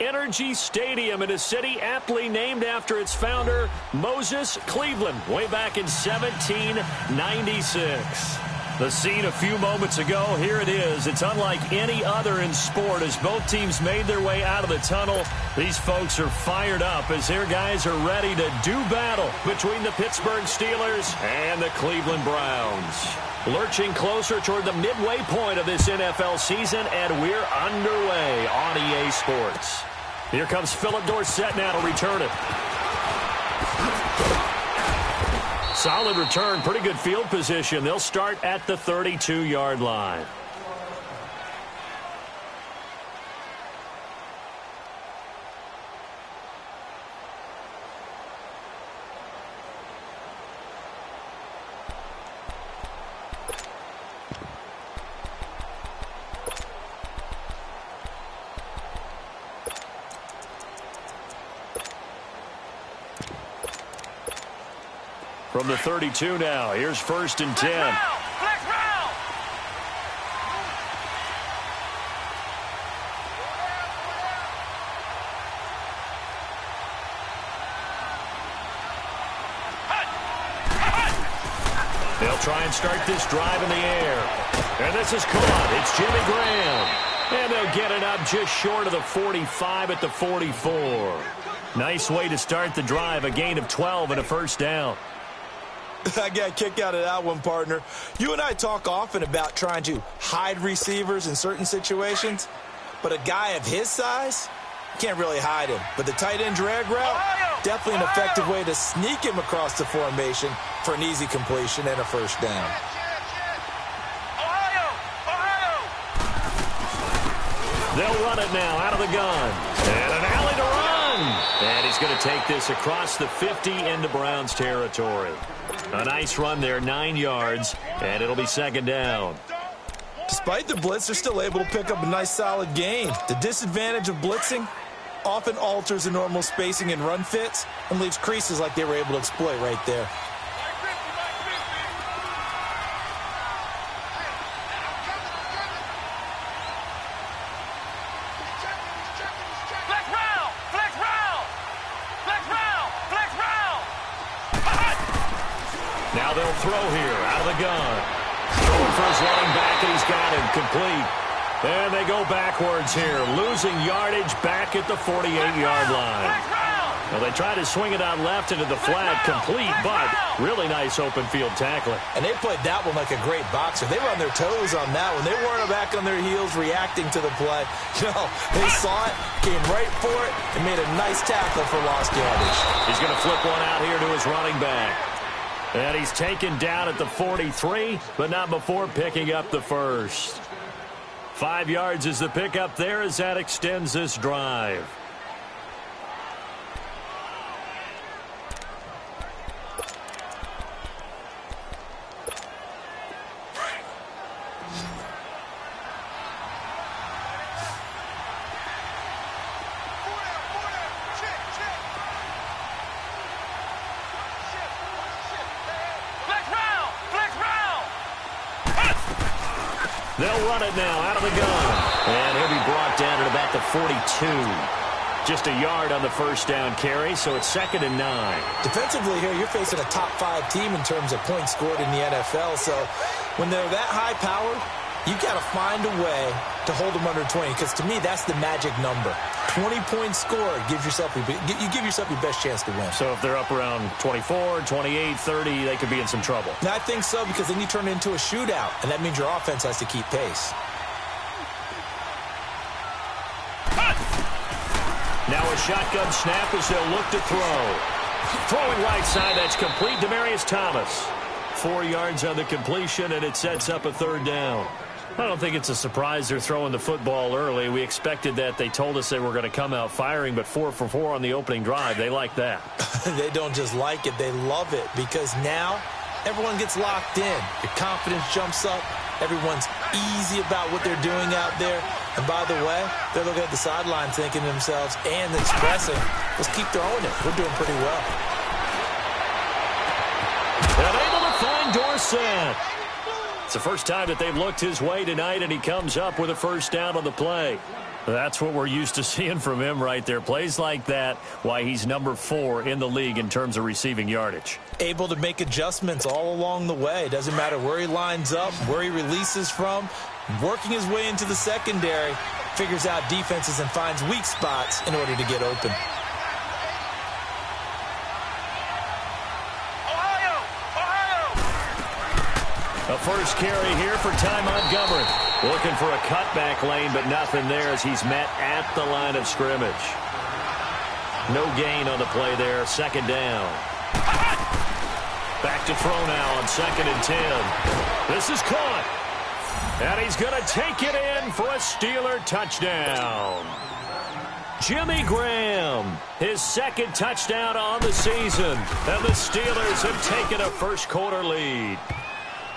Energy Stadium in a city aptly named after its founder, Moses Cleveland, way back in 1796. The scene a few moments ago, here it is. It's unlike any other in sport as both teams made their way out of the tunnel. These folks are fired up as their guys are ready to do battle between the Pittsburgh Steelers and the Cleveland Browns. Lurching closer toward the midway point of this NFL season, and we're underway on EA Sports. Here comes Philip Dorsett now to return it. Solid return, pretty good field position. They'll start at the 32-yard line. From the 32 now, here's 1st and 10. They'll try and start this drive in the air. And this is caught. It's Jimmy Graham. And they'll get it up just short of the 45 at the 44. Nice way to start the drive, a gain of 12 and a first down. I got a kick out of that one, partner. You and I talk often about trying to hide receivers in certain situations, but a guy of his size, can't really hide him. But the tight end drag route, definitely an effective way to sneak him across the formation for an easy completion and a first down. They'll run it now out of the gun. And an alley to run. And he's going to take this across the 50 into Browns territory. A nice run there, 9 yards, and it'll be 2nd down. Despite the blitz, they're still able to pick up a nice solid gain. The disadvantage of blitzing often alters the normal spacing and run fits and leaves creases like they were able to exploit right there. Now they'll throw here out of the gun. Throwing for his running back, and he's got him complete. And they go backwards here, losing yardage back at the 48-yard line. Well, they try to swing it out left into the flat, complete, but really nice open field tackling. And they played that one like a great boxer. They were on their toes on that one. They weren't back on their heels reacting to the play. No, they saw it, came right for it, and made a nice tackle for lost yardage. He's going to flip one out here to his running back. And he's taken down at the 43, but not before picking up the first. 5 yards is the pickup there as that extends this drive. They'll run it now out of the gun. And he'll be brought down at about the 42. Just a yard on the first down carry, so it's 2nd and 9. Defensively here, you're facing a top-5 team in terms of points scored in the NFL. So when they're that high-powered, you got to find a way to hold them under 20, because to me, that's the magic number. 20 points scored, you give yourself your best chance to win. So if they're up around 24, 28, 30, they could be in some trouble. Now, I think so, because then you turn it into a shootout, and that means your offense has to keep pace. Now a shotgun snap as they'll look to throw. Throwing right side, that's complete. Demaryius Thomas. 4 yards on the completion, and it sets up a 3rd down. I don't think it's a surprise they're throwing the football early. We expected that. They told us they were going to come out firing, but 4 for 4 on the opening drive. They like that. They don't just like it. They love it, because now everyone gets locked in. Your confidence jumps up. Everyone's easy about what they're doing out there. And by the way, they're looking at the sideline thinking to themselves and expressing, let's keep throwing it. We're doing pretty well. And able to find Dorsett. It's the first time that they've looked his way tonight, and he comes up with a first down on the play. That's what we're used to seeing from him right there. Plays like that, why he's number 4 in the league in terms of receiving yardage. Able to make adjustments all along the way. Doesn't matter where he lines up, where he releases from. Working his way into the secondary, figures out defenses and finds weak spots in order to get open. A first carry here for Ty Montgomery. Looking for a cutback lane, but nothing there as he's met at the line of scrimmage. No gain on the play there. Second down. Back to throw now on 2nd and 10. This is caught. And he's going to take it in for a Steeler touchdown. Jimmy Graham, his 2nd touchdown on the season. And the Steelers have taken a first quarter lead.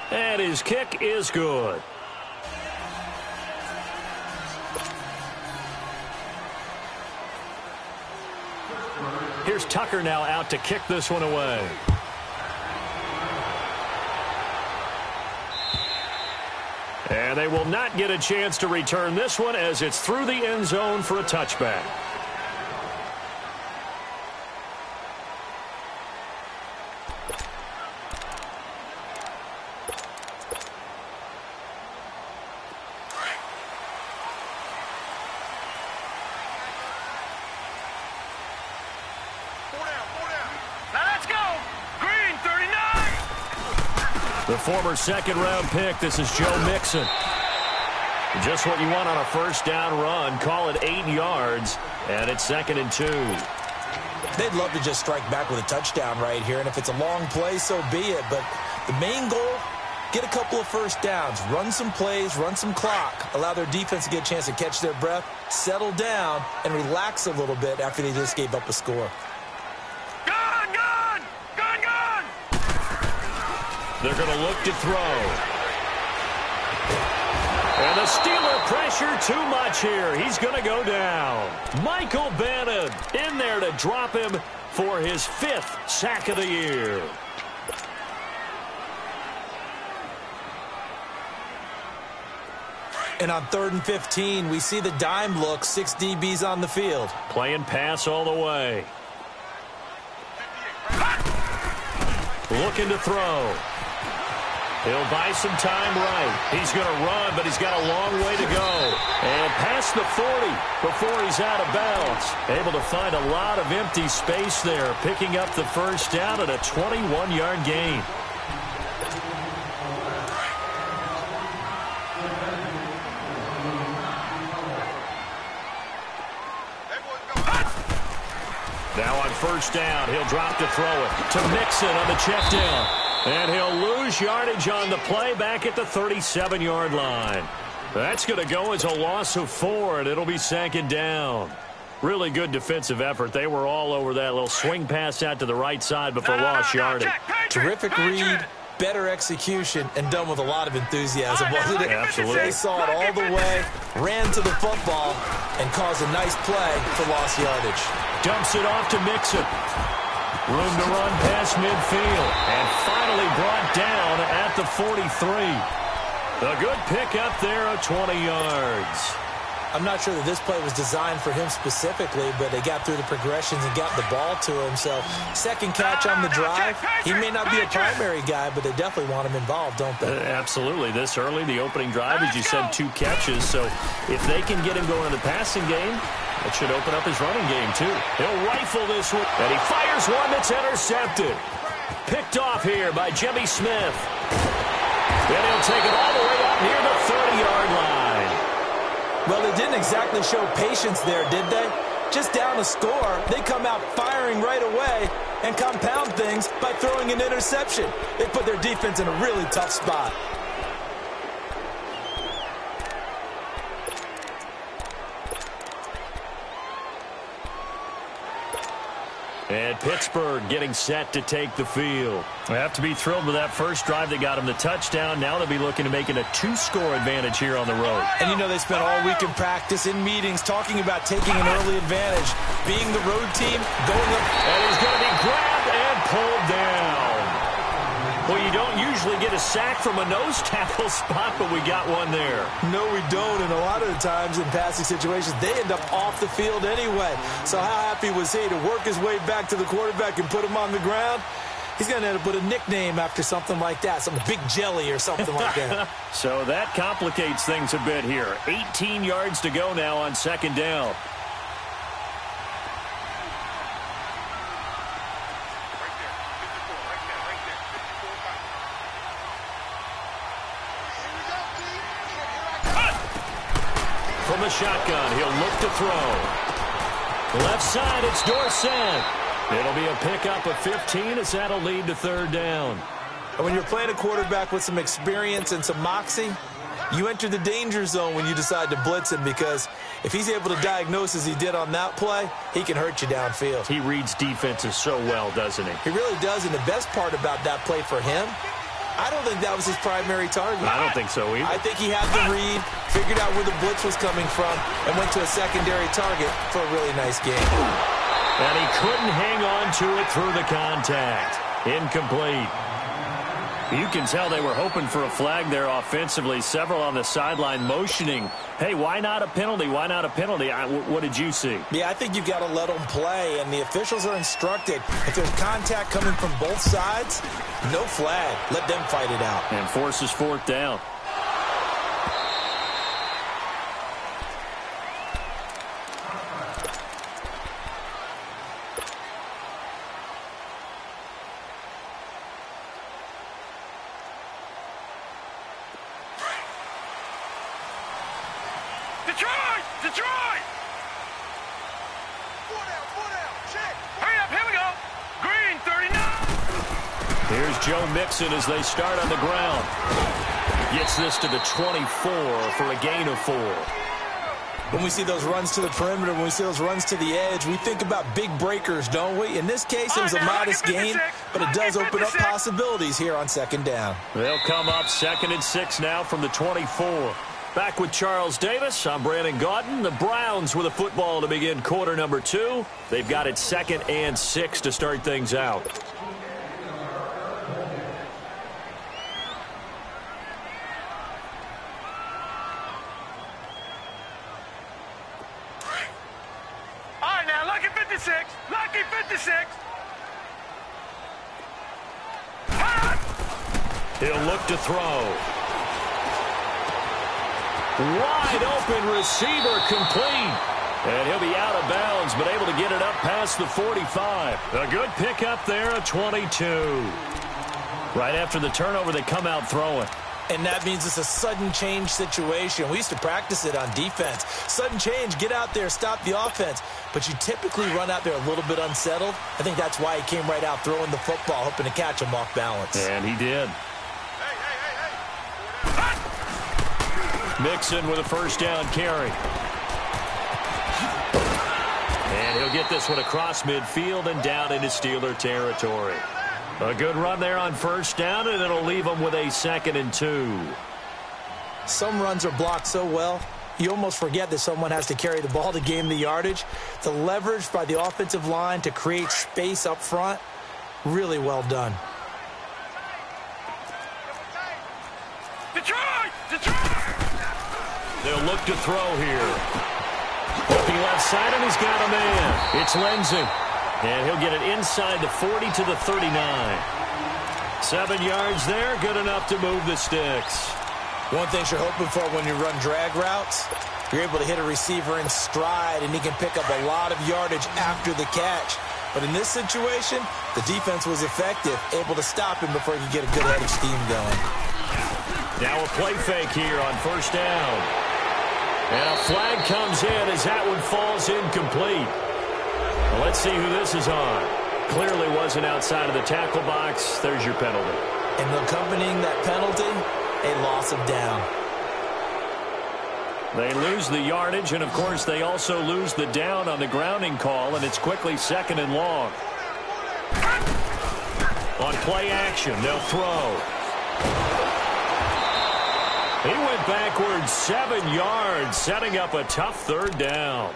And his kick is good. Here's Tucker now out to kick this one away. And they will not get a chance to return this one as it's through the end zone for a touchback. The former second-round pick, this is Joe Mixon. Just what you want on a first down run. Call it 8 yards, and it's 2nd and 2. They'd love to just strike back with a touchdown right here, and if it's a long play, so be it. But the main goal, get a couple of first downs, run some plays, run some clock, allow their defense to get a chance to catch their breath, settle down, and relax a little bit after they just gave up a score. They're going to look to throw. And the Steeler pressure too much here. He's going to go down. Michael Bannon in there to drop him for his 5th sack of the year. And on 3rd and 15, we see the dime look, 6 DBs on the field. Playing pass all the way. Looking to throw. He'll buy some time right. He's going to run, but he's got a long way to go. And past the 40 before he's out of bounds. Able to find a lot of empty space there, picking up the first down at a 21-yard gain. Now on first down, he'll drop to throw it to Mixon on the check down. And he'll lose yardage on the play back at the 37-yard line. That's going to go as a loss of 4, and it'll be 2nd down. Really good defensive effort. They were all over that little swing pass out to the right side before lost yardage. Terrific read, better execution, and done with a lot of enthusiasm, wasn't it? Absolutely. They saw it all the way, ran to the football, and caused a nice play for lost yardage. Dumps it off to Mixon. Room to run past midfield. And finally brought down at the 43. A good pickup there of 20 yards. I'm not sure that this play was designed for him specifically, but they got through the progressions and got the ball to him. So, 2nd catch on the drive. He may not be a primary guy, but they definitely want him involved, don't they? Absolutely. This early, the opening drive, as you said, 2 catches. So, if they can get him going in the passing game, it should open up his running game, too. He'll rifle this one, and he fires one that's intercepted. Picked off here by Jimmy Smith. Then he'll take it all the way up near the 30-yard line. Well, they didn't exactly show patience there, did they? Just down a score, they come out firing right away and compound things by throwing an interception. They put their defense in a really tough spot. And Pittsburgh getting set to take the field. They have to be thrilled with that first drive that got them the touchdown. Now they'll be looking to make it a 2-score advantage here on the road. And you know they spent all week in practice, in meetings, talking about taking an early advantage. Being the road team, going up. And he's going to be grabbed and pulled down. Well, you don't usually usually get a sack from a nose tackle spot, but we got one there. No, we don't, and a lot of the times in passing situations, they end up off the field anyway. So how happy was he to work his way back to the quarterback and put him on the ground? He's going to end up with a nickname after something like that, some Big Jelly or something like that. So that complicates things a bit here. 18 yards to go now on second down. From the shotgun, he'll look to throw. Left side, it's Dorsett. It'll be a pickup of 15 as that'll lead to third down. And when you're playing a quarterback with some experience and some moxie, you enter the danger zone when you decide to blitz him, because if he's able to diagnose as he did on that play, he can hurt you downfield. He reads defenses so well, doesn't he? He really does, and the best part about that play for him, I don't think that was his primary target. I don't think so either. I think he had the read, figured out where the blitz was coming from, and went to a secondary target for a really nice game. And he couldn't hang on to it through the contact. Incomplete. You can tell they were hoping for a flag there offensively. Several on the sideline motioning, hey, why not a penalty? Why not a penalty? What did you see? Yeah, I think you've got to let them play, and the officials are instructed. If there's contact coming from both sides, no flag. Let them fight it out. And forces fourth down. Detroit! Check. Hurry up, here we go. Green, 39. Here's Joe Mixon as they start on the ground. Gets this to the 24 for a gain of 4. When we see those runs to the perimeter, when we see those runs to the edge, we think about big breakers, don't we? In this case, it was a modest gain, but it does open up possibilities here on second down. They'll come up 2nd and 6 now from the 24. Back with Charles Davis, I'm Brandon Gaudin. The Browns with a football to begin quarter number 2. They've got it 2nd and 6 to start things out. All right, now, lucky 56. Lucky 56. He'll look to throw. Wide open receiver complete. And he'll be out of bounds, but able to get it up past the 45. A good pickup there, a 22. Right after the turnover, they come out throwing. And that means it's a sudden change situation. We used to practice it on defense. Sudden change, get out there, stop the offense. But you typically run out there a little bit unsettled. I think that's why he came right out throwing the football, hoping to catch him off balance. And he did. Mixon with a first down carry. And he'll get this one across midfield and down into Steeler territory. A good run there on first down, and it'll leave them with a 2nd and 2. Some runs are blocked so well, you almost forget that someone has to carry the ball to gain the yardage. The leverage by the offensive line to create space up front, really well done. Detroit! They'll look to throw here. Looking left side, and he's got a man. It's Lindsey. And he'll get it inside the 40 to the 39. 7 yards there, good enough to move the sticks. One thing you're hoping for when you run drag routes, you're able to hit a receiver in stride, and he can pick up a lot of yardage after the catch. But in this situation, the defense was effective, able to stop him before he could get a good head of steam going. Now a play fake here on first down. And a flag comes in as that one falls incomplete. Well, let's see who this is on. Clearly wasn't outside of the tackle box. There's your penalty. And accompanying that penalty, a loss of down. They lose the yardage, and, of course, they also lose the down on the grounding call, and it's quickly 2nd and long. On play action, they'll throw. He went backwards 7 yards, setting up a tough third down.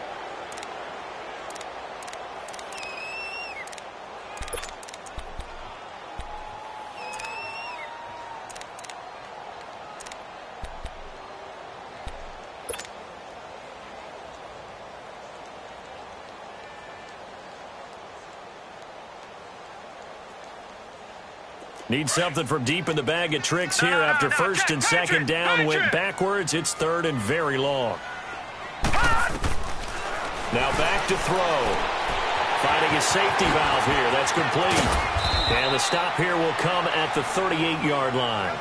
Need something from deep in the bag of tricks here after first and second down went backwards. It's third and very long. Now back to throw. Finding a safety valve here. That's complete. And the stop here will come at the 38-yard line.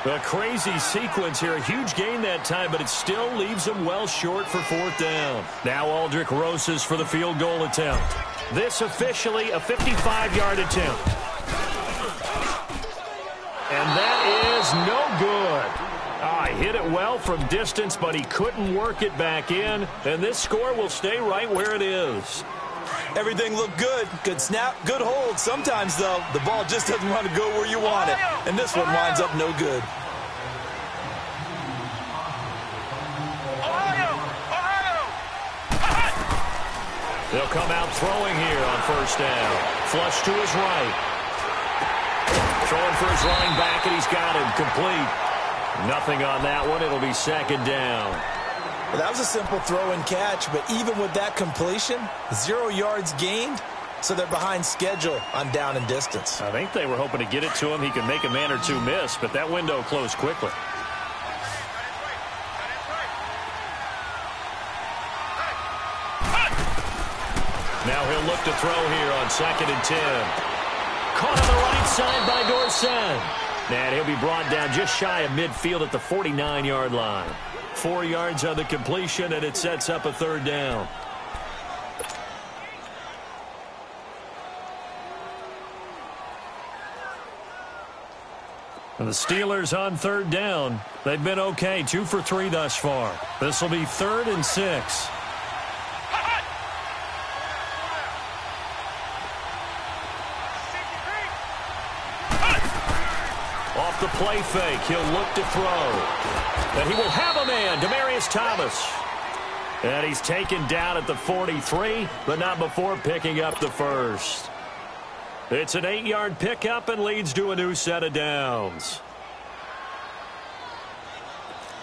A crazy sequence here. A huge gain that time, but it still leaves them well short for fourth down. Now Aldrick Rosas for the field goal attempt. This officially a 55-yard attempt. And that is no good. Hit it well from distance, but he couldn't work it back in. And this score will stay right where it is. Everything looked good. Good snap, good hold. Sometimes, though, the ball just doesn't want to go where you want it. And this one winds up no good. They'll come out throwing here on first down. Flush to his right. Throwing for his running back, and he's got him complete. Nothing on that one. It'll be second down. Well, that was a simple throw and catch, but even with that completion, 0 yards gained, so they're behind schedule on down and distance. I think they were hoping to get it to him. He could make a man or two miss, but that window closed quickly. Now he'll look to throw here on second and 10. Caught on the right side by Dorsett. And he'll be brought down just shy of midfield at the 49-yard line. 4 yards on the completion, and it sets up a third down. And the Steelers on third down. They've been okay, 2 for 3 thus far. This will be 3rd and 6. Off the play fake, he'll look to throw. And he will have a man, Demaryius Thomas. And he's taken down at the 43, but not before picking up the first. It's an 8-yard pickup and leads to a new set of downs.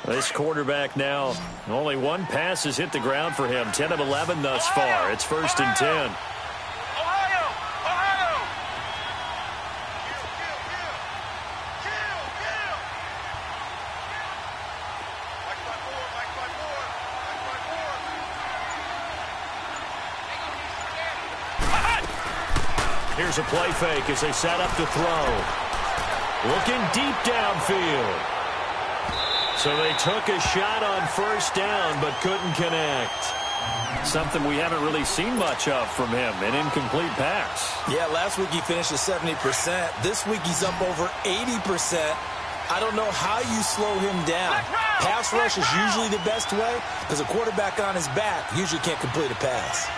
This quarterback now, only one pass has hit the ground for him. 10 of 11 thus far. It's 1st and 10. Here's a play fake as they set up to throw. Looking deep downfield. So they took a shot on first down but couldn't connect. Something we haven't really seen much of from him, an incomplete pass. Yeah, last week he finished at 70%. This week he's up over 80%. I don't know how you slow him down. Pass rush is usually the best way because a quarterback on his back usually can't complete a pass.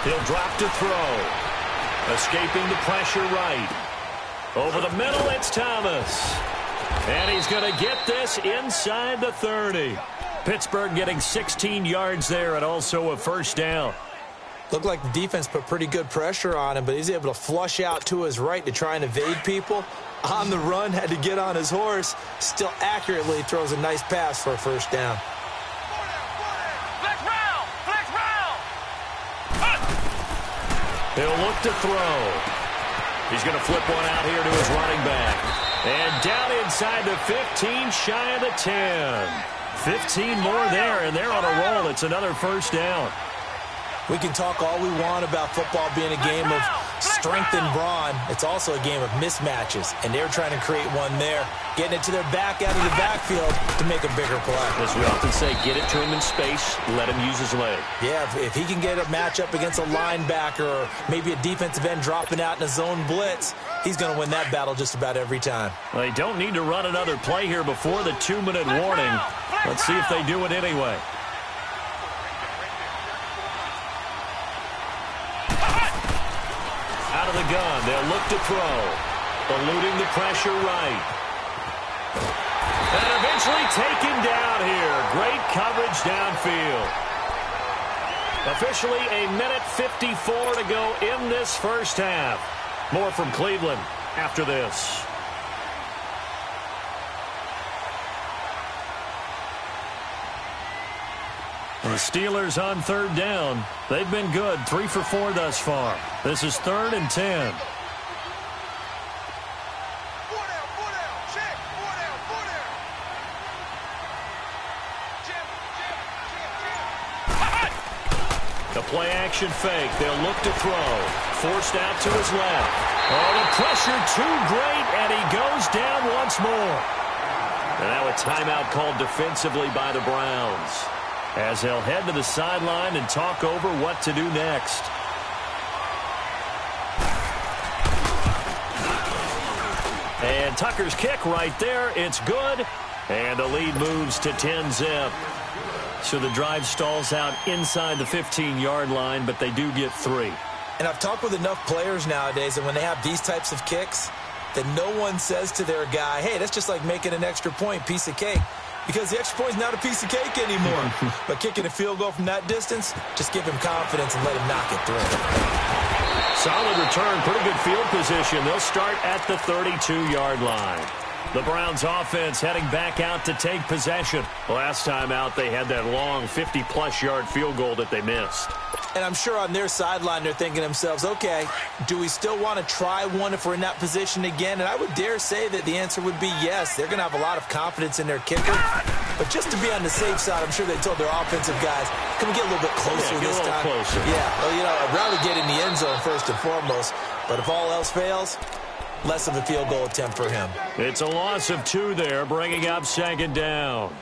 He'll drop to throw. Escaping the pressure right. Over the middle, it's Thomas. And he's going to get this inside the 30. Pittsburgh getting 16 yards there and also a first down. Looked like the defense put pretty good pressure on him, but he's able to flush out to his right to try and evade people. On the run, had to get on his horse. Still accurately throws a nice pass for a first down. He'll look to throw. He's going to flip one out here to his running back. And down inside the 15, shy of the 10. 15 more there, and they're on a roll. It's another first down. We can talk all we want about football being a game of strength and brawn. It's also a game of mismatches, and they're trying to create one there, getting it to their back out of the backfield to make a bigger play. As we often say, get it to him in space, let him use his leg. Yeah, if he can get a matchup against a linebacker or maybe a defensive end dropping out in a zone blitz, he's going to win that battle just about every time. Well, they don't need to run another play here before the 2-minute warning. Let's see if they do it anyway. Out of the gun, they'll look to throw. Eluding the pressure right. And eventually taken down here. Great coverage downfield. Officially a minute 54 to go in this first half. More from Cleveland after this. The Steelers on third down. They've been good, 3 for 4 thus far. This is 3rd and 10. The play action fake. They'll look to throw. Forced out to his left. Oh, the pressure too great, and he goes down once more. And now a timeout called defensively by the Browns, as they'll head to the sideline and talk over what to do next. And Tucker's kick right there. It's good. And the lead moves to 10-zip. So the drive stalls out inside the 15-yard line, but they do get 3. And I've talked with enough players nowadays that when they have these types of kicks, that no one says to their guy, hey, that's just like making an extra point, piece of cake. Because the extra point is not a piece of cake anymore. But kicking a field goal from that distance, just give him confidence and let him knock it through. Solid return, pretty good field position. They'll start at the 32-yard line. The Browns offense heading back out to take possession. Last time out, they had that long 50-plus yard field goal that they missed. And I'm sure on their sideline, they're thinking to themselves, okay, do we still want to try one if we're in that position again? And I would dare say that the answer would be yes. They're going to have a lot of confidence in their kicker. But just to be on the safe side, I'm sure they told their offensive guys, can we get a little bit closer this time? Closer. Yeah, well, I'd rather get in the end zone first and foremost. But if all else fails, less of a field goal attempt for him. It's a loss of 2 there, bringing up 2nd down.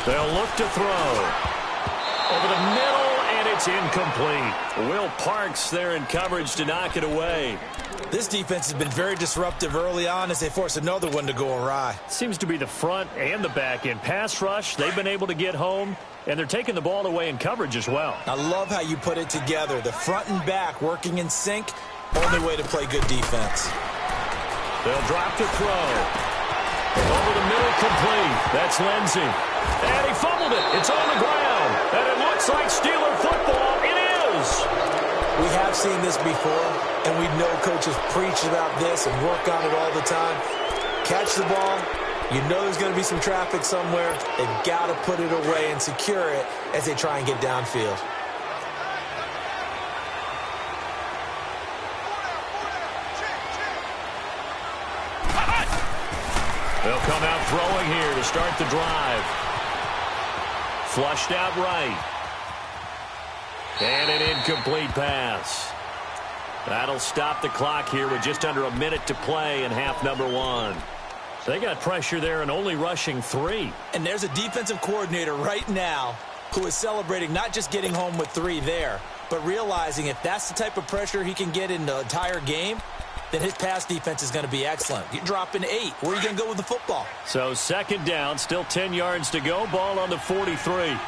They'll look to throw. Over the middle, and it's incomplete. Will Parks there in coverage to knock it away. This defense has been very disruptive early on as they force another one to go awry. Seems to be the front and the back end. Pass rush, they've been able to get home, and they're taking the ball away in coverage as well. I love how you put it together. The front and back working in sync, only way to play good defense. They'll drop to throw. Over the middle, complete. That's Lindsey. And he fumbled it. It's on the ground. And it looks like Steeler football. It is. We have seen this before, and we know coaches preach about this and work on it all the time. Catch the ball. You know there's going to be some traffic somewhere. They've got to put it away and secure it as they try and get downfield. They'll come out throwing here to start the drive. Flushed out right. And an incomplete pass. That'll stop the clock here with just under a minute to play in half number 1. They got pressure there and only rushing 3. And there's a defensive coordinator right now who is celebrating not just getting home with 3 there, but realizing if that's the type of pressure he can get in the entire game, then his pass defense is going to be excellent. You're dropping 8. Where are you going to go with the football? So 2nd down, still 10 yards to go. Ball on the 43. Here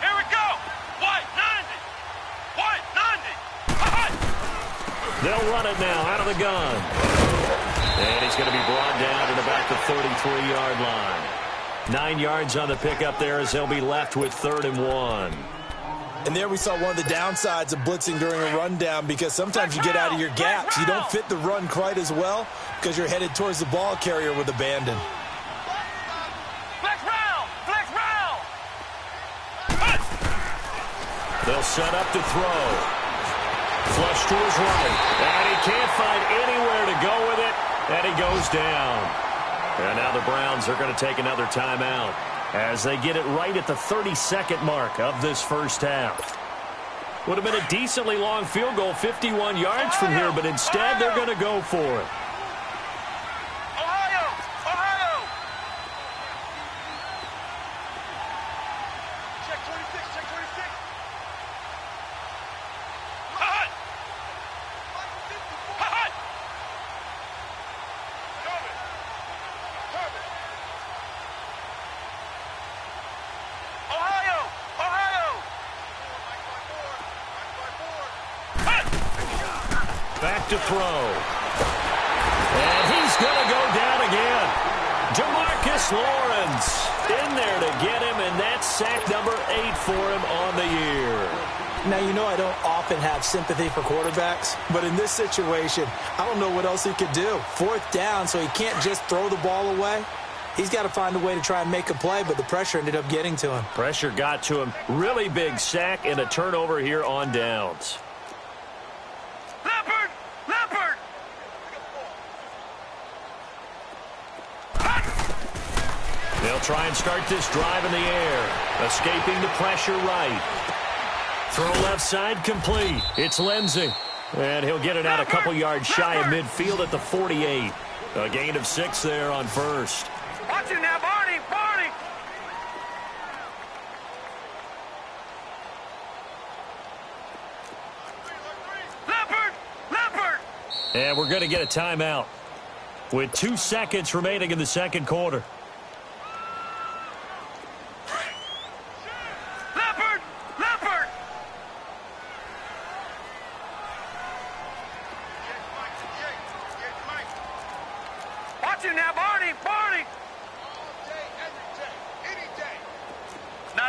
we go. White 90. White 90. They'll run it now out of the gun. And he's going to be brought down at about the 33-yard line. 9 yards on the pickup there as they'll be left with 3rd and 1. And there we saw one of the downsides of blitzing during a rundown, because sometimes you get out of your gaps. You don't fit the run quite as well because you're headed towards the ball carrier with abandon. Flex round. Flex round. They'll set up to throw. Flush to his right. And he can't find anywhere to go with it. And he goes down. And now the Browns are going to take another timeout as they get it right at the 32nd mark of this first half. Would have been a decently long field goal, 51 yards from here, but instead they're going to go for it. Ohio. Ohio. Check 26. Check 26. Hot. Hot. Ohio. Ohio. Back to throw. And he's going to go down again. Jamarcus Lawrence in there to get him, and that's sack number 8 for him on the year. Now, you know I don't often have sympathy for quarterbacks, but in this situation, I don't know what else he could do. 4th down, so he can't just throw the ball away. He's got to find a way to try and make a play, but the pressure ended up getting to him. Pressure got to him. Really big sack and a turnover here on downs. Leopard! Leopard! They'll try and start this drive in the air. Escaping the pressure right. Throw left side complete. It's Lindsey. And he'll get it out a couple yards shy of midfield at the 48. A gain of 6 there on first. Watch it now, Barney! Barney! Leopard! Leopard! And we're going to get a timeout with 2 seconds remaining in the second quarter. Leopard! Leopard! Watch it now, Barney! Barney! No.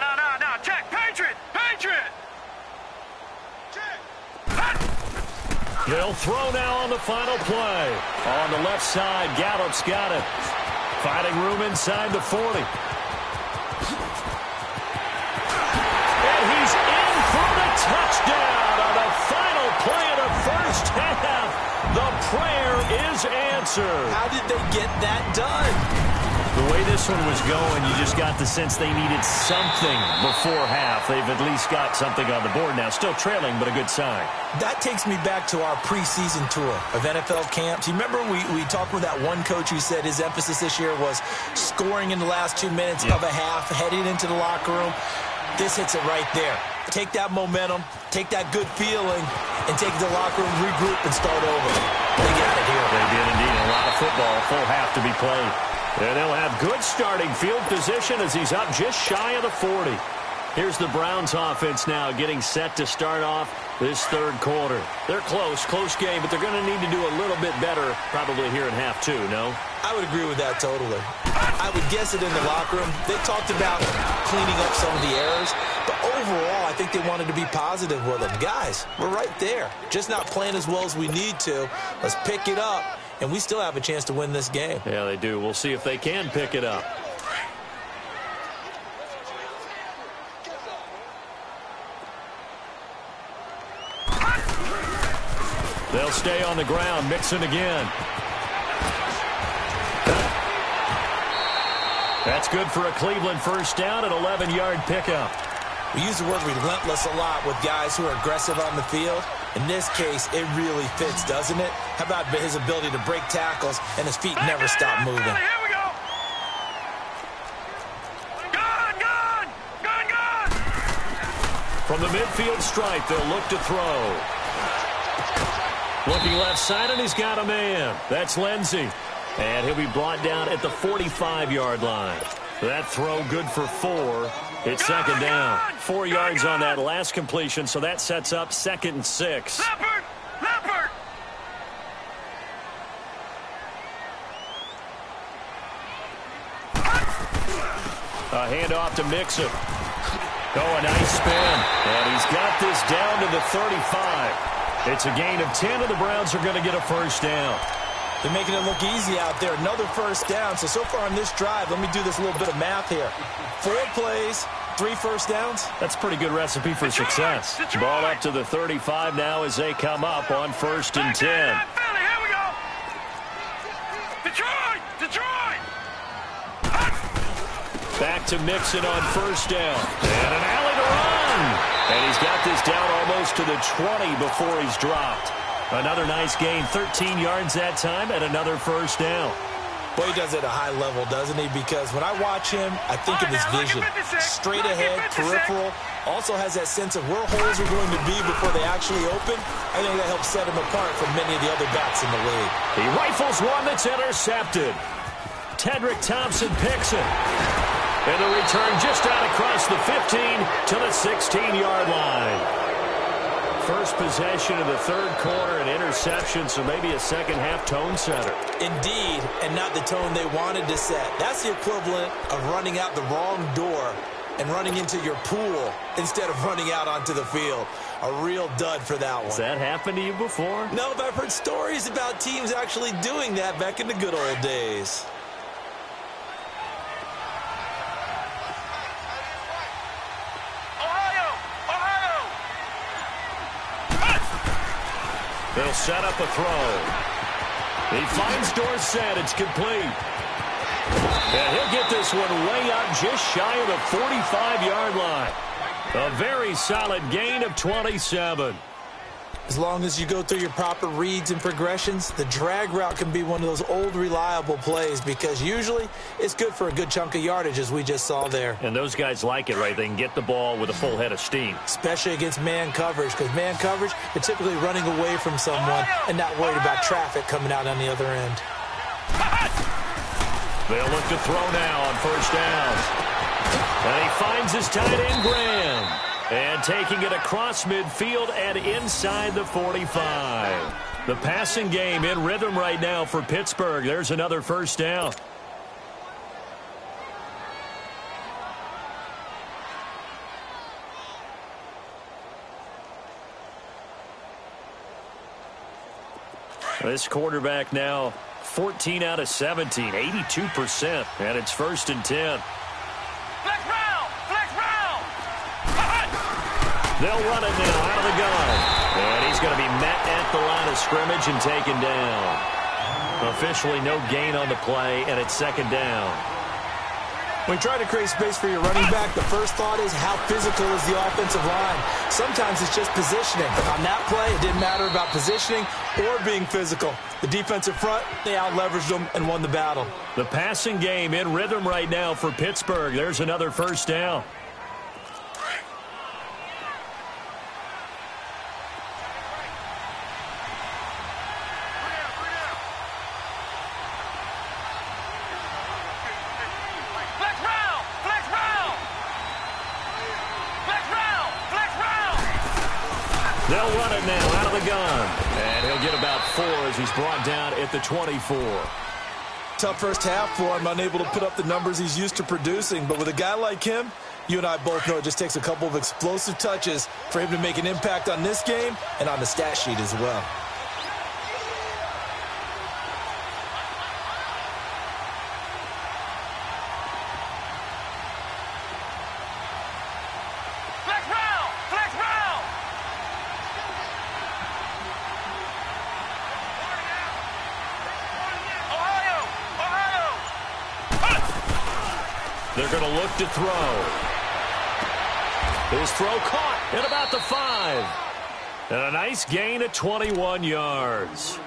Check! Patriot! Patriot! They'll throw now on the final play. On the left side, Gallup's got it. Finding room inside the 40. And he's in for the touchdown on the final play of the first half. The prayer is answered. How did they get that done? The way this one was going, you just got the sense they needed something before half. They've at least got something on the board now. Still trailing, but a good sign. That takes me back to our preseason tour of NFL camps. You remember we talked with that one coach who said his emphasis this year was scoring in the last 2 minutes of a half, heading into the locker room. This hits it right there. Take that momentum, take that good feeling, and take the locker room, regroup, and start over. They got it here. They did indeed. A lot of football, full half to be played. And they'll have good starting field position as he's up just shy of the 40. Here's the Browns offense now getting set to start off this third quarter. They're close game, but they're going to need to do a little bit better probably here in half 2, no? I would agree with that totally. I would guess it in the locker room. They talked about cleaning up some of the errors, but overall I think they wanted to be positive with them. Guys, we're right there. Just not playing as well as we need to. Let's pick it up, and we still have a chance to win this game. Yeah, they do. We'll see if they can pick it up. They'll stay on the ground. Mixon again. That's good for a Cleveland first down, an 11-yard pickup. We use the word relentless a lot with guys who are aggressive on the field. In this case, it really fits, doesn't it? How about his ability to break tackles and his feet never stop moving? Here we go! Gun! From the midfield stripe, they'll look to throw. Looking left side, and he's got a man. That's Lindsey. And he'll be brought down at the 45-yard line. That throw good for 4. It's second down. 4 yards on that last completion, so that sets up 2nd and 6. Leopard! Leopard! A handoff to Mixon. Oh, a nice spin. And he's got this down to the 35. It's a gain of 10, and the Browns are going to get a first down. They're making it look easy out there. Another first down. So far on this drive, let me do this little bit of math here. 4 plays, 3 first downs. That's a pretty good recipe for success. Ball up to the 35 now as they come up on 1st and 10. Here we go! Detroit! Back to Mixon on 1st down. And an alley to run. And he's got this down almost to the 20 before he's dropped. Another nice gain, 13 yards that time, and another first down. Boy, he does it at a high level, doesn't he? Because when I watch him, I think of his vision. Straight ahead, peripheral. Also has that sense of where holes are going to be before they actually open. I think that helps set him apart from many of the other backs in the league. He rifles one that's intercepted. Tedrick Thompson picks it. And the return just out across the 15 to the 16-yard line. First possession of the third quarter, an interception, so maybe a second-half tone setter. Indeed, and not the tone they wanted to set. That's the equivalent of running out the wrong door and running into your pool instead of running out onto the field. A real dud for that one. Has that happened to you before? No, but I've heard stories about teams actually doing that back in the good old days. They'll set up a throw. He finds Dorsett. It's complete. And he'll get this one way up just shy of the 45-yard line. A very solid gain of 27. As long as you go through your proper reads and progressions, the drag route can be one of those old reliable plays because usually it's good for a good chunk of yardage, as we just saw there. And those guys like it, right? They can get the ball with a full head of steam. Especially against man coverage, because man coverage, they're typically running away from someone and not worried about traffic coming out on the other end. They'll look to throw now on first down. And he finds his tight end, Graham. And taking it across midfield and inside the 45. The passing game in rhythm right now for Pittsburgh. There's another first down. This quarterback now 14 out of 17, 82%. And it's 1st and 10. They'll run it now out of the gun. And he's going to be met at the line of scrimmage and taken down. Officially no gain on the play, and it's 2nd down. When you try to create space for your running back, the first thought is how physical is the offensive line. Sometimes it's just positioning. On that play, it didn't matter about positioning or being physical. The defensive front, they out-leveraged them and won the battle. The passing game in rhythm right now for Pittsburgh. There's another first down. They'll run it now out of the gun. And he'll get about 4 as he's brought down at the 24. Tough first half for him, unable to put up the numbers he's used to producing. But with a guy like him, you and I both know it just takes a couple of explosive touches for him to make an impact on this game and on the stat sheet as well. They're going to look to throw. His throw caught at about the 5. And a nice gain of 21 yards.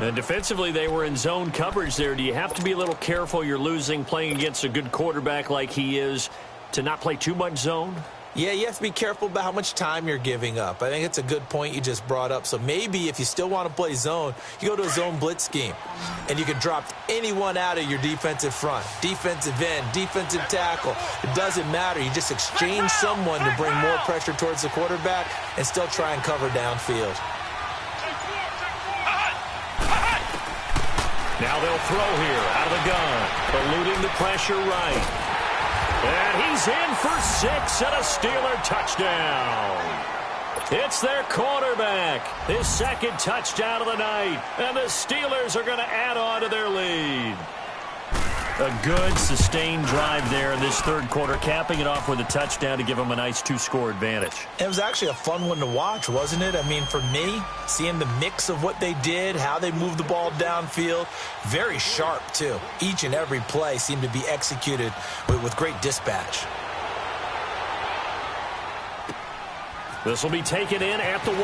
And defensively, they were in zone coverage there. Do you have to be a little careful you're losing playing against a good quarterback like he is to not play too much zone? Yeah, you have to be careful about how much time you're giving up. I think it's a good point you just brought up. So maybe if you still want to play zone, you go to a zone blitz scheme. And you can drop anyone out of your defensive front. Defensive end, defensive tackle. It doesn't matter. You just exchange someone to bring more pressure towards the quarterback and still try and cover downfield. Now they'll throw here out of the gun. Eluding the pressure right. And he's in for 6 and a Steeler touchdown. It's their quarterback. His 2nd touchdown of the night. And the Steelers are going to add on to their lead. A good, sustained drive there in this 3rd quarter, capping it off with a touchdown to give them a nice 2-score advantage. It was actually a fun one to watch, wasn't it? I mean, for me, seeing the mix of what they did, how they moved the ball downfield, very sharp, too. Each and every play seemed to be executed with great dispatch. This will be taken in at the 1.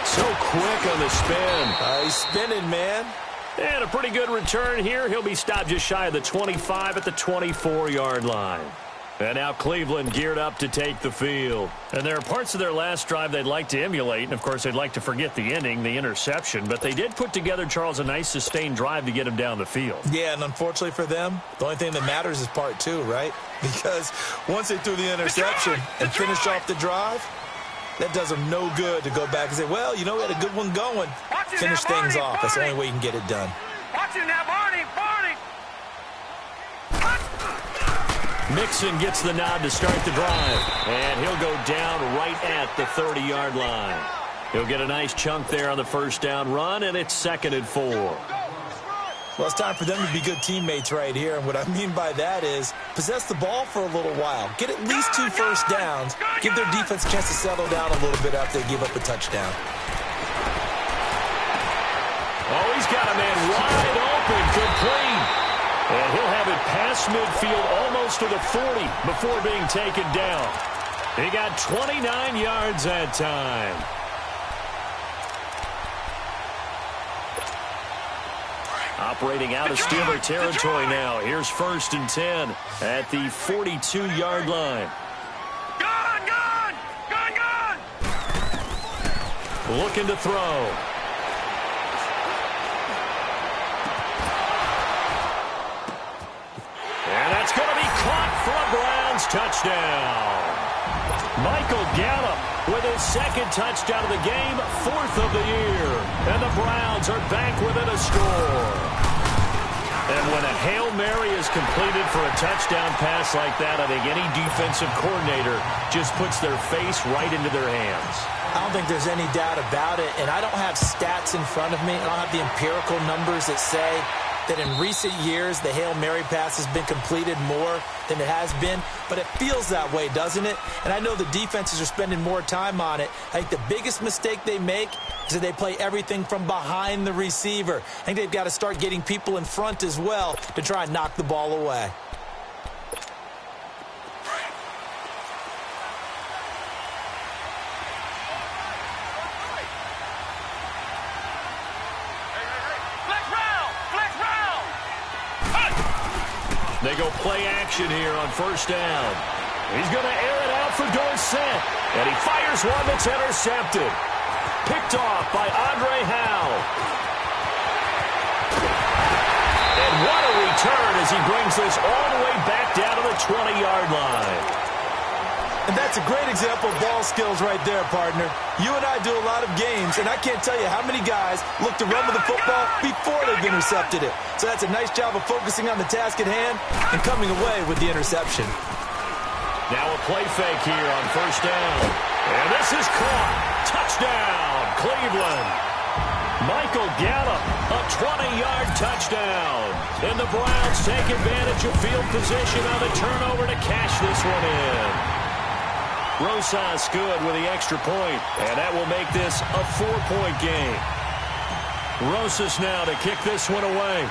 So quick on the spin. He's spinning, man. And a pretty good return here. He'll be stopped just shy of the 25 at the 24-yard line. And now Cleveland geared up to take the field. And there are parts of their last drive they'd like to emulate. And, of course, they'd like to forget the ending, the interception. But they did put together, Charles, a nice sustained drive to get him down the field. Yeah, and unfortunately for them, the only thing that matters is part 2, right? Because once they threw the interception and finished off the drive, that does them no good to go back and say, well, you know, we had a good one going. Finish things off. That's the only way you can get it done. Watch it now, Barney. Mixon gets the nod to start the drive, and he'll go down right at the 30-yard line. He'll get a nice chunk there on the first down run, and it's 2nd and 4. Well, it's time for them to be good teammates right here, and what I mean by that is possess the ball for a little while. Get at least 2 first downs. Give their defense a chance to settle down a little bit after they give up a touchdown. Oh, he's got a man wide open, complete. And he'll have it past midfield almost to the 40 before being taken down. He got 29 yards that time. Operating out of Steeler territory now. Here's 1st and 10 at the 42-yard line. Gun! Looking to throw. And that's going to be caught for a Browns touchdown. Michael Gallup with his 2nd touchdown of the game, 4th of the year. And the Browns are back within a score. And when a Hail Mary is completed for a touchdown pass like that, I think any defensive coordinator just puts their face right into their hands. I don't think there's any doubt about it, and I don't have stats in front of me. I don't have the empirical numbers that say that in recent years the Hail Mary pass has been completed more than it has been, but it feels that way, doesn't it? And I know the defenses are spending more time on it. I think the biggest mistake they make is that they play everything from behind the receiver. I think they've got to start getting people in front as well to try and knock the ball away. They go play action here on 1st down. He's going to air it out for Dorsett. And he fires one that's intercepted. Picked off by Andre Howe. And what a return as he brings this all the way back down to the 20-yard line. And that's a great example of ball skills right there, partner. You and I do a lot of games, and I can't tell you how many guys look to run with the football before they've intercepted it. So that's a nice job of focusing on the task at hand and coming away with the interception. Now a play fake here on 1st down. And this is caught. Touchdown, Cleveland. Michael Gallup, a 20-yard touchdown. And the Browns take advantage of field position on the turnover to cash this one in. Rosas good with the extra point, and that will make this a 4-point game. Rosas now to kick this one away.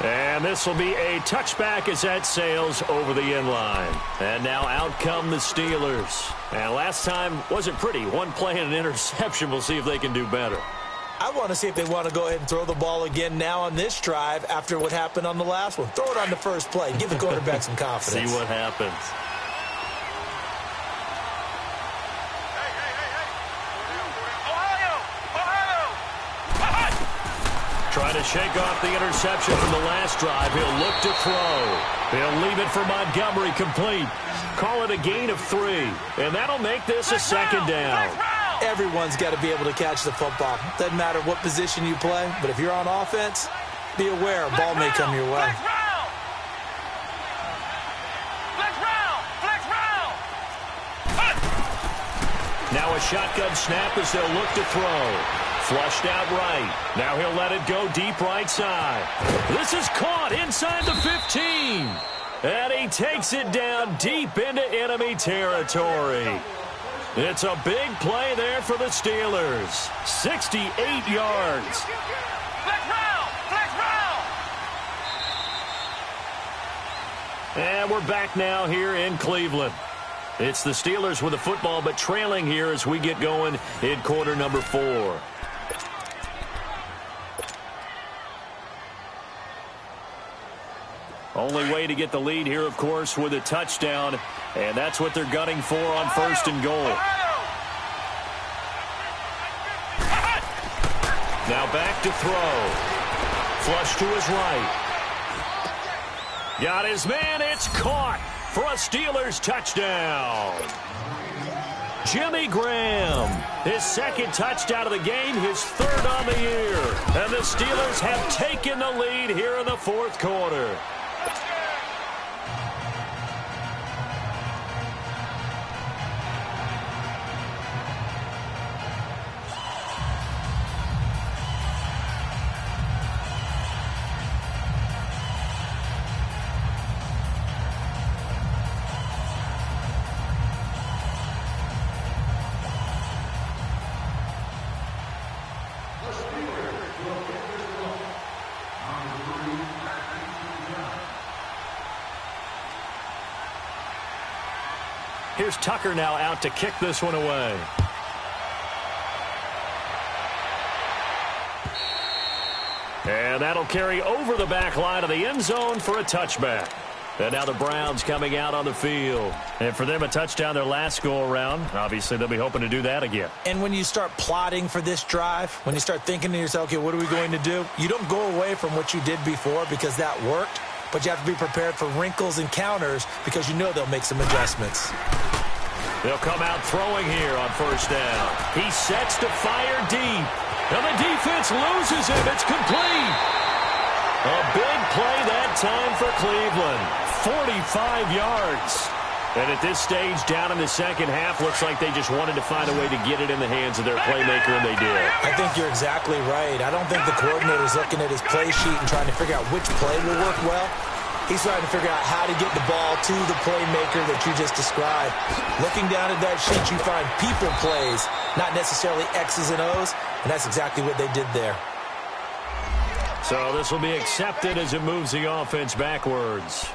And this will be a touchback as that sails over the end line. And now out come the Steelers. And last time wasn't pretty. One play and an interception. We'll see if they can do better. I want to see if they want to go ahead and throw the ball again now on this drive after what happened on the last one. Throw it on the first play. Give the quarterback some confidence. See what happens. Trying to shake off the interception from the last drive. He'll look to throw. He'll leave it for Montgomery complete. Call it a gain of 3. And that'll make this a 2nd down. Everyone's got to be able to catch the football. Doesn't matter what position you play, but if you're on offense, be aware a ball may come your way. Now a shotgun snap as they'll look to throw. Flushed out right. Now he'll let it go deep right side. This is caught inside the 15. And he takes it down deep into enemy territory. It's a big play there for the Steelers. 68 yards. And we're back now here in Cleveland. It's the Steelers with the football, but trailing here as we get going in quarter number 4. Only way to get the lead here, of course, with a touchdown, and that's what they're gunning for on 1st and goal. Now back to throw. Flush to his right. Got his man. It's caught for a Steelers touchdown. Jimmy Graham, his second touchdown of the game, his third on the year. And the Steelers have taken the lead here in the fourth quarter. Here's Tucker now out to kick this one away. And that'll carry over the back line of the end zone for a touchback. And now the Browns coming out on the field. And for them, a touchdown their last go-around. Obviously, they'll be hoping to do that again. And when you start plotting for this drive, when you start thinking to yourself, okay, what are we going to do? You don't go away from what you did before because that worked. But you have to be prepared for wrinkles and counters because you know they'll make some adjustments. They'll come out throwing here on first down. He sets to fire deep. And the defense loses him. It's complete. A big play that time for Cleveland. 45 yards. And at this stage, down in the second half, looks like they just wanted to find a way to get it in the hands of their playmaker, and they did. I think you're exactly right. I don't think the coordinator's looking at his play sheet and trying to figure out which play will work well. He's trying to figure out how to get the ball to the playmaker that you just described. Looking down at that sheet, you find people plays, not necessarily X's and O's, and that's exactly what they did there. So this will be accepted as it moves the offense backwards.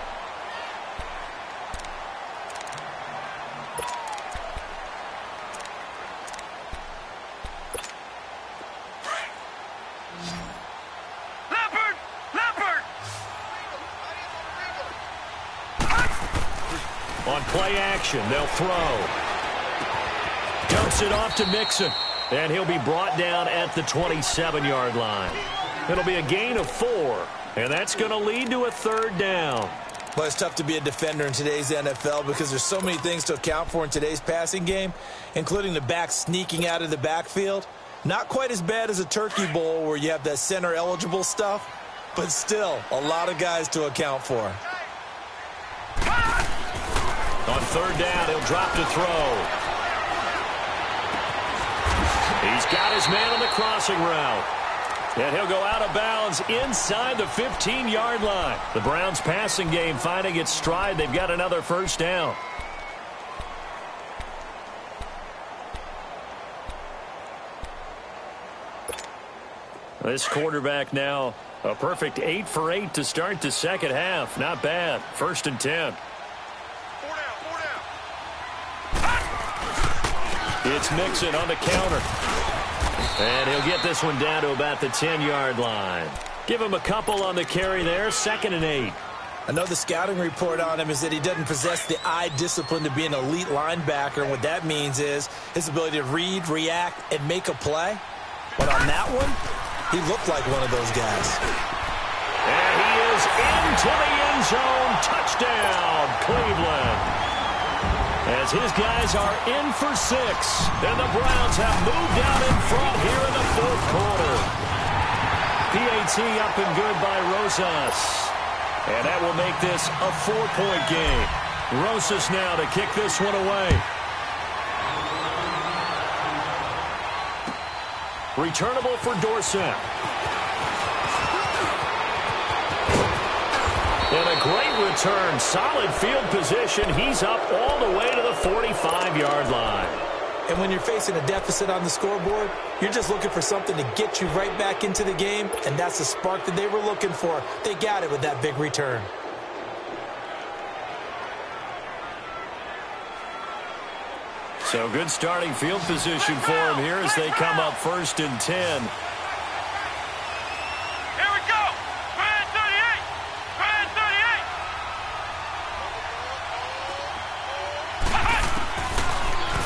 On play action, they'll throw. Dumps it off to Mixon. And he'll be brought down at the 27-yard line. It'll be a gain of 4. And that's going to lead to a third down. Well, it's tough to be a defender in today's NFL because there's so many things to account for in today's passing game, including the back sneaking out of the backfield. Not quite as bad as a turkey bowl where you have that center-eligible stuff, but still a lot of guys to account for. On third down, he'll drop to throw. He's got his man on the crossing route. And he'll go out of bounds inside the 15-yard line. The Browns passing game finding its stride. They've got another first down. This quarterback now a perfect 8 for 8 to start the second half. Not bad. 1st and 10. It's Mixon on the counter. And he'll get this one down to about the 10-yard line. Give him a couple on the carry there. 2nd and 8. I know the scouting report on him is that he doesn't possess the eye discipline to be an elite linebacker. And what that means is his ability to read, react, and make a play. But on that one, he looked like one of those guys. And he is into the end zone. Touchdown, Cleveland. As his guys are in for 6. And the Browns have moved out in front here in the fourth quarter. PAT up and good by Rosas. And that will make this a 4-point game. Rosas now to kick this one away. Returnable for Dorsett. And a great return. Solid field position. He's up all the way to the 45-yard line. And when you're facing a deficit on the scoreboard, you're just looking for something to get you right back into the game, and that's the spark that they were looking for. They got it with that big return. So good starting field position for him here as they come up 1st and 10.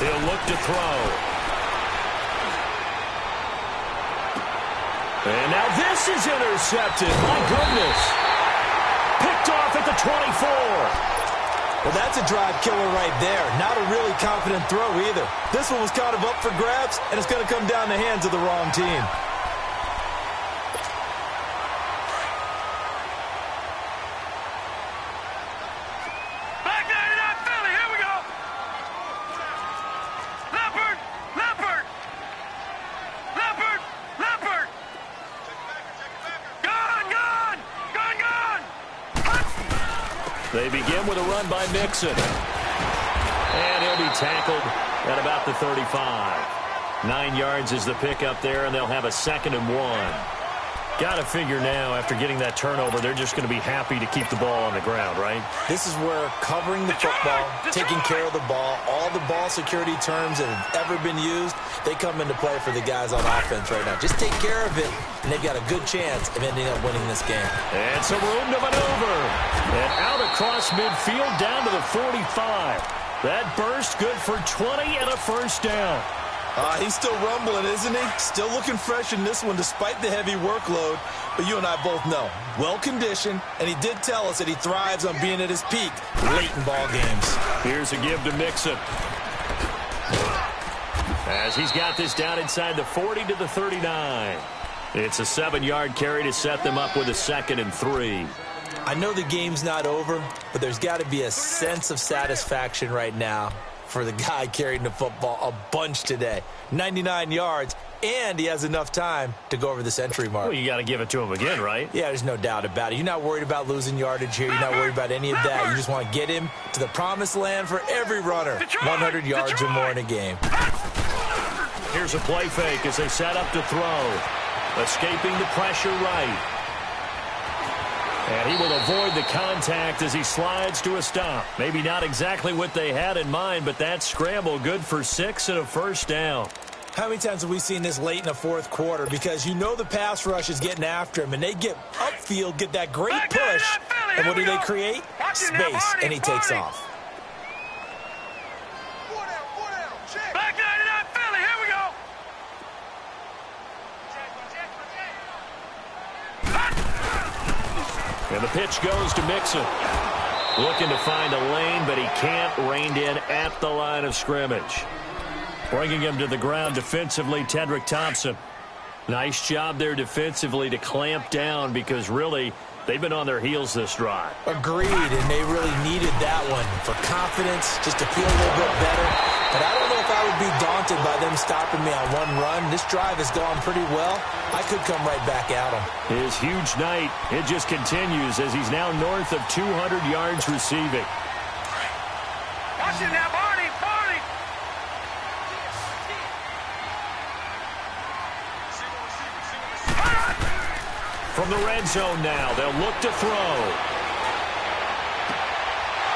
He'll look to throw. And now this is intercepted. My goodness. Picked off at the 24. Well, that's a drive killer right there. Not a really confident throw either. This one was kind of up for grabs, and it's going to come down the hands of the wrong team. They begin with a run by Mixon. And he'll be tackled at about the 35. 9 yards is the pickup there, and they'll have a 2nd and 1. Got to figure now, after getting that turnover, they're just going to be happy to keep the ball on the ground, right? This is where covering the football, taking care of the ball, all the ball security terms that have ever been used, they come into play for the guys on offense right now. Just take care of it, and they've got a good chance of ending up winning this game. And some room to maneuver. And out across midfield down to the 45. That burst good for 20 and a first down. He's still rumbling, isn't he? Still looking fresh in this one despite the heavy workload. But you and I both know, well-conditioned, and he did tell us that he thrives on being at his peak late in ball games. Here's a give to Mixon. As he's got this down inside the 40 to the 39. It's a 7-yard carry to set them up with a 2nd and 3. I know the game's not over, but there's got to be a sense of satisfaction right now for the guy carrying the football a bunch today. 99 yards, and he has enough time to go over the century mark. Well, you got to give it to him again, right? Yeah, there's no doubt about it. You're not worried about losing yardage here. You're not worried about any of that. You just want to get him to the promised land for every runner. 100 yards or more in a game. Here's a play fake as they set up to throw. Escaping the pressure right. And he will avoid the contact as he slides to a stop. Maybe not exactly what they had in mind, but that scramble good for 6 and a first down. How many times have we seen this late in the fourth quarter? Because you know the pass rush is getting after him, and they get upfield, get that great push, and what do they create? Space, and he takes off. And the pitch goes to Mixon. Looking to find a lane, but he can't. Reined in at the line of scrimmage. Bringing him to the ground defensively, Tedrick Thompson. Nice job there defensively to clamp down because really they've been on their heels this drive. Agreed, and they really needed that one for confidence, just to feel a little bit better. But I don't know if I would be daunted by them stopping me on one run. This drive has gone pretty well. I could come right back at him. His huge night, it just continues as he's now north of 200 yards receiving. Watch it now, Barney, Barney. From the red zone now, they'll look to throw.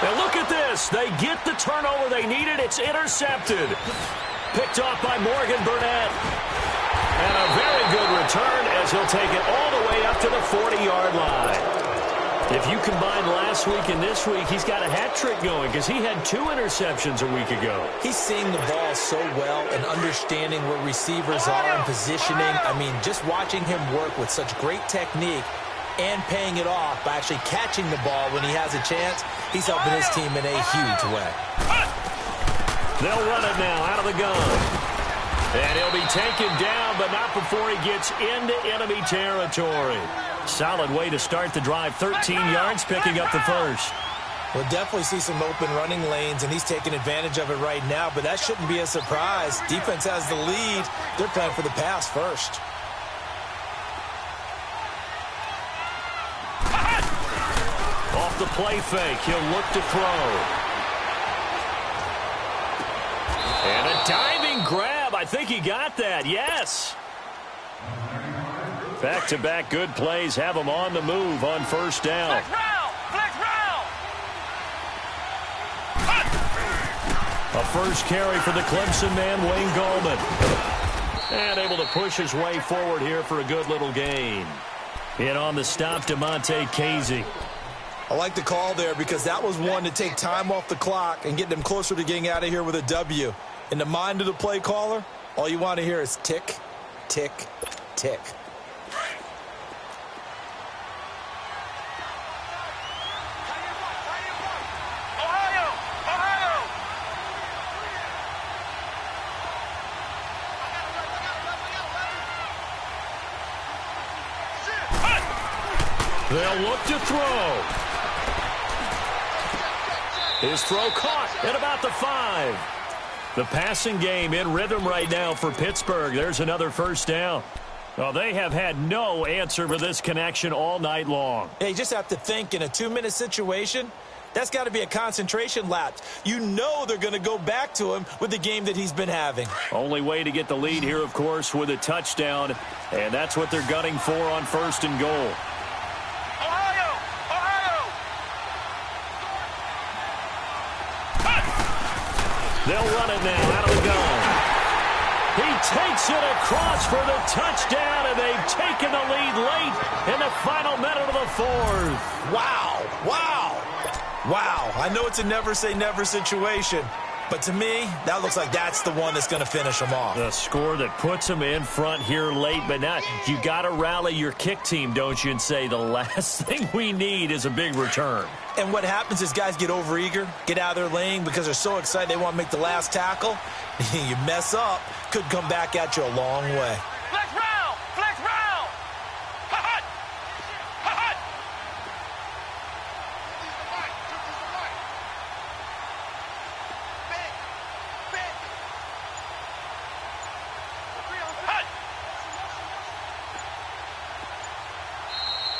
Now look at this. They get the turnover they needed. It's intercepted. Picked off by Morgan Burnett. And a very good return as he'll take it all the way up to the 40-yard line. If you combine last week and this week, he's got a hat trick going because he had 2 interceptions a week ago. He's seeing the ball so well and understanding where receivers are and positioning. I mean, just watching him work with such great technique and paying it off by actually catching the ball when he has a chance, he's helping his team in a huge way. They'll run it now out of the gun. And he'll be taken down, but not before he gets into enemy territory. Solid way to start the drive. 13 yards, picking up the first. We'll definitely see some open running lanes, and he's taking advantage of it right now, but that shouldn't be a surprise. Defense has the lead. They're playing for the pass first. Off the play fake, he'll look to throw. And a diving grab. I think he got that. Yes. Back-to-back good plays have him on the move on first down. A first carry for the Clemson man, Wayne Gallman. And able to push his way forward here for a good little gain. In on the stop, DeMonte Casey. I like the call there because that was one to take time off the clock and get them closer to getting out of here with a W. In the mind of the play caller, all you want to hear is tick, tick, tick. Ohio, They'll look to throw. His throw caught at about the 5. The passing game in rhythm right now for Pittsburgh. There's another first down. Well, they have had no answer for this connection all night long. Yeah, you just have to think in a 2-minute situation, that's got to be a concentration lapse. You know they're going to go back to him with the game that he's been having. Only way to get the lead here, of course, with a touchdown, and that's what they're gunning for on 1st and goal. Ohio! Ohio! They'll run it now out of the gun. He takes it across for the touchdown, and they've taken the lead late in the final minute of the 4th. Wow, wow, wow. I know it's a never-say-never situation, but to me, that looks like that's the one that's going to finish them off. The score that puts them in front here late, but now you got to rally your kick team, don't you, and say the last thing we need is a big return. And what happens is guys get overeager, get out of their lane because they're so excited they want to make the last tackle. You mess up, could come back at you a long way. Flex round! Flex round! Ha-ha! Ha-ha!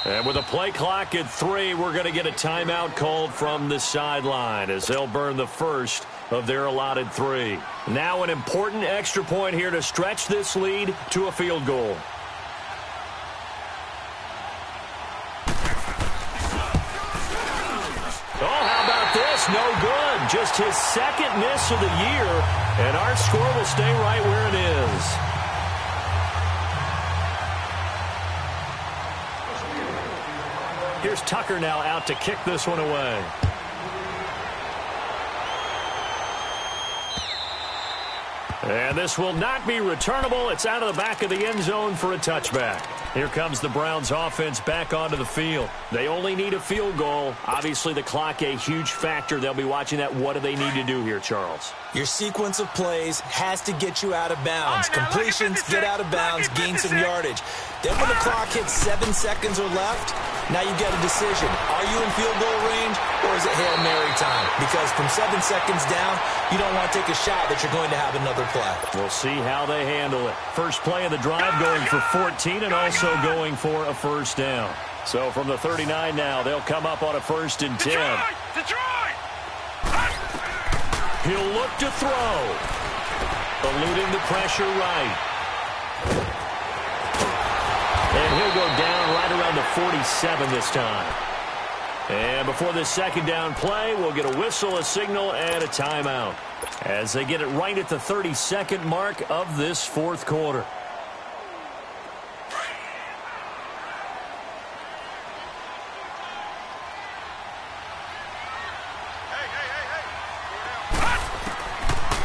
And with a play clock at 3, we're going to get a timeout called from the sideline as they'll burn the first of their allotted 3. Now an important extra point here to stretch this lead to a field goal. Oh, how about this? No good. Just his 2nd miss of the year, and our score will stay right where it is. Here's Tucker now out to kick this one away. And this will not be returnable. It's out of the back of the end zone for a touchback. Here comes the Browns offense back onto the field. They only need a field goal. Obviously, the clock a huge factor. They'll be watching that. What do they need to do here, Charles? Your sequence of plays has to get you out of bounds. Completions, get out of bounds, gain some yardage. Then when the clock hits 7 seconds or left, now you get a decision. Are you in field goal range or is it Hail Mary time? Because from 7 seconds down, you don't want to take a shot that you're going to have another play. We'll see how they handle it. First play of the drive going for 14 and also going for a first down. So from the 39 now, they'll come up on a 1st and 10. Detroit! He'll look to throw. Eluding the pressure right. And he'll go down right around the 47 this time. And before this 2nd down play, we'll get a whistle, a signal, and a timeout as they get it right at the 32nd mark of this 4th quarter.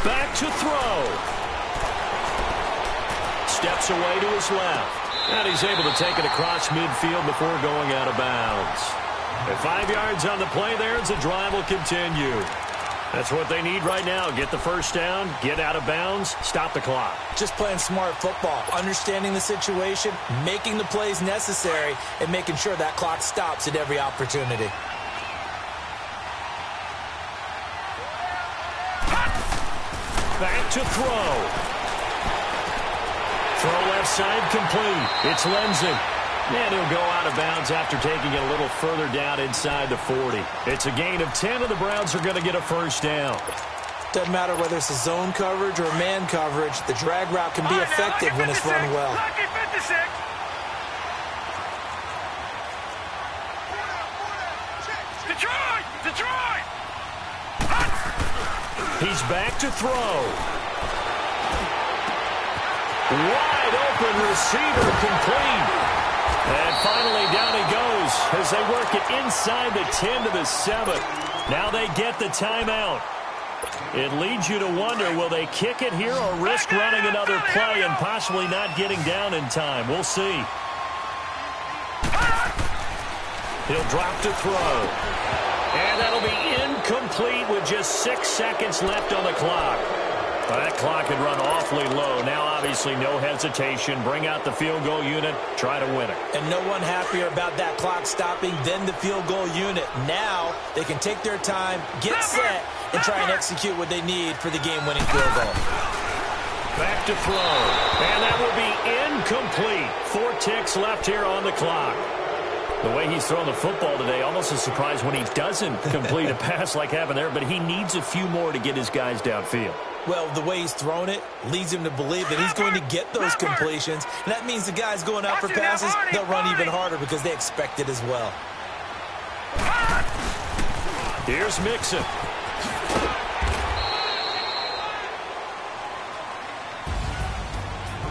Back to throw. Steps away to his left. And he's able to take it across midfield before going out of bounds. And 5 yards on the play there as the drive will continue. That's what they need right now. Get the first down, get out of bounds, stop the clock. Just playing smart football, understanding the situation, making the plays necessary, and making sure that clock stops at every opportunity. Back to throw. Throw left side complete. It's Lenzen. And he'll go out of bounds after taking it a little further down inside the 40. It's a gain of 10, and the Browns are going to get a first down. Doesn't matter whether it's a zone coverage or a man coverage, the drag route can be effective when it's run well. Lucky 56. Detroit! Detroit! He's back to throw. Wide open receiver complete. And finally down he goes as they work it inside the 10 to the 7. Now they get the timeout. It leads you to wonder, will they kick it here or risk running another play and possibly not getting down in time? We'll see. He'll drop to throw. And that'll be incomplete with just 6 seconds left on the clock. Well, that clock had run awfully low. Now, obviously, no hesitation. Bring out the field goal unit. Try to win it. And no one happier about that clock stopping than the field goal unit. Now they can take their time, get set, and try and execute what they need for the game-winning field goal. Back to throw. And that will be incomplete. 4 ticks left here on the clock. The way he's thrown the football today, almost a surprise when he doesn't complete a pass like happened there, but he needs a few more to get his guys downfield. Well, the way he's thrown it leads him to believe that he's going to get those completions, and that means the guys going out for passes, they'll run even harder because they expect it as well. Here's Mixon.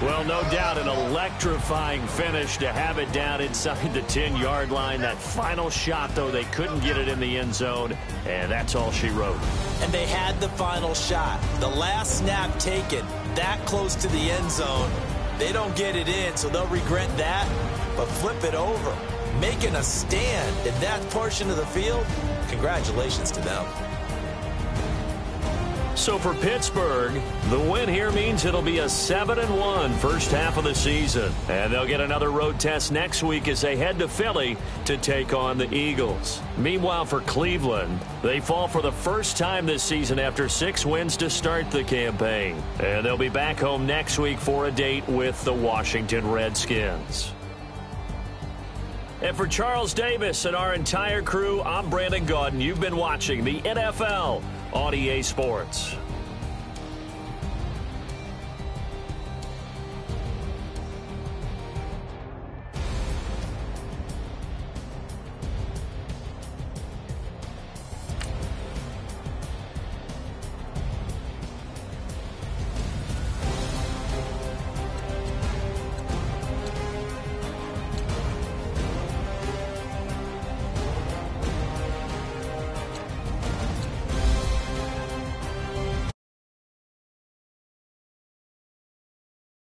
Well, no doubt an electrifying finish to have it down inside the 10-yard line. That final shot, though, they couldn't get it in the end zone, and that's all she wrote. And they had the final shot. The last snap taken that close to the end zone. They don't get it in, so they'll regret that, but flip it over. Making a stand in that portion of the field, congratulations to them. So for Pittsburgh, the win here means it'll be a 7-1 first half of the season. And they'll get another road test next week as they head to Philly to take on the Eagles. Meanwhile, for Cleveland, they fall for the first time this season after 6 wins to start the campaign. And they'll be back home next week for a date with the Washington Redskins. And for Charles Davis and our entire crew, I'm Brandon Gaudin. You've been watching the NFL on EA Sports.